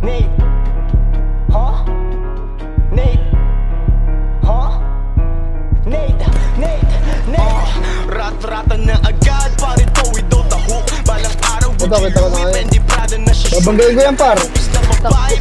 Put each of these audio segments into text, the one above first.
Nate, huh? Nate, huh? Nate. Rat-rata na agad, pare to without a hook. Balang araw, Gucci, Louis, Fendi, Prada na siya. Babanggayin ko yan, par.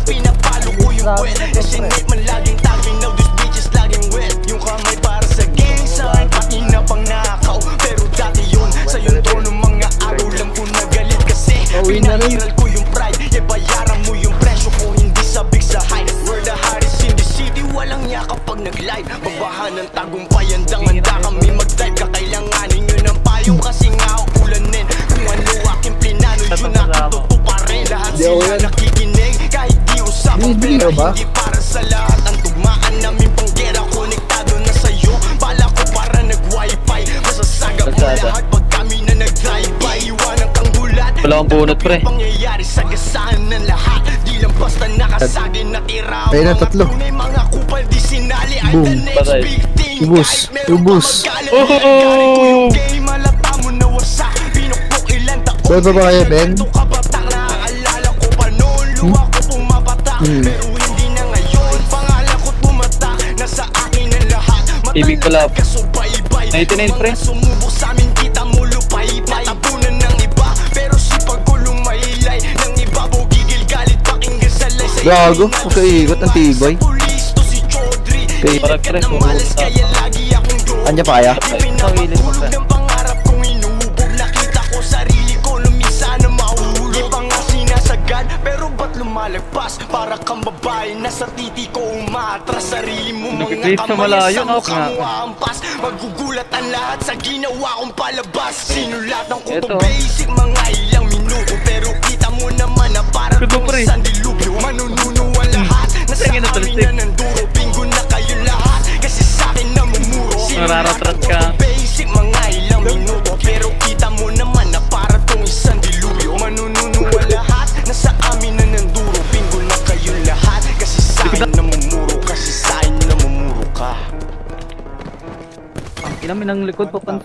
Pinapalo ko yung wet. Kasi Nate man laging talking, now these bitches laging wet. Yung kamay para sa gang sign, pakina pang nakaw. Pero dati yun, sa yung trono mga araw lang ko nagalit. Kasi pinahiral ko yung pride, bayaran mo yung presyo ko, hindi sabik sa height. We're the hottest in the city, walang niya kapag nag-live. Pagbahan ng tagumpay, handang-handa kami mag-dive. Kakailanganin nyo ng payo kasi nga ulanin. Kung ano aking plinano, yun aking tutuparin. Lahat sila nakikinig, kahit di usapang pera. Hindi para sa lahat, ang tugmaan namin panggera. Konektado na sa'yo, bala ko para nag-wifi. Masasagap mo lahat pag kami na nag-drive-by. Iwanan kang gulat, wala akong bunot, pre. Pangyayari sa gasahan ng lahat. Di lang basta nakasagin na tira. Ayun na, tatlo. Mga kupal di sinali. I'm the next big thing. Ubus. Oh! Todo ba kayo, Ben? Ibig pala 99, pre. Gago, magkaikot ang tibay. Parang pre, Anya pa kaya? Kawilis mo, pre. Pero ba't lumalagpas? Para kang babae na sa titi ko umatras. Sarili mo mga kamay sa mukha mo aampas. Magugulat ang lahat sa ginawa kong palabas. Sinulatan ko to basic mga ilang minuto. Pero kita mo naman na para kung isang dilubyo. Manununo ang lahat. Nasa amin na nanduro. Bingo na kayo lahat. Kasi sa'kin namumuro. Sinulatan ko to basic mga ilang minuto. Pero kita mo naman na para tong isang dilubyo. Manununo ang lahat. Nasa amin na nanduro, bingo na kayo lahat. Kasi sa'kin namumuro, kasi sa'kin namumuro ka. Ang inamin ng likod papan.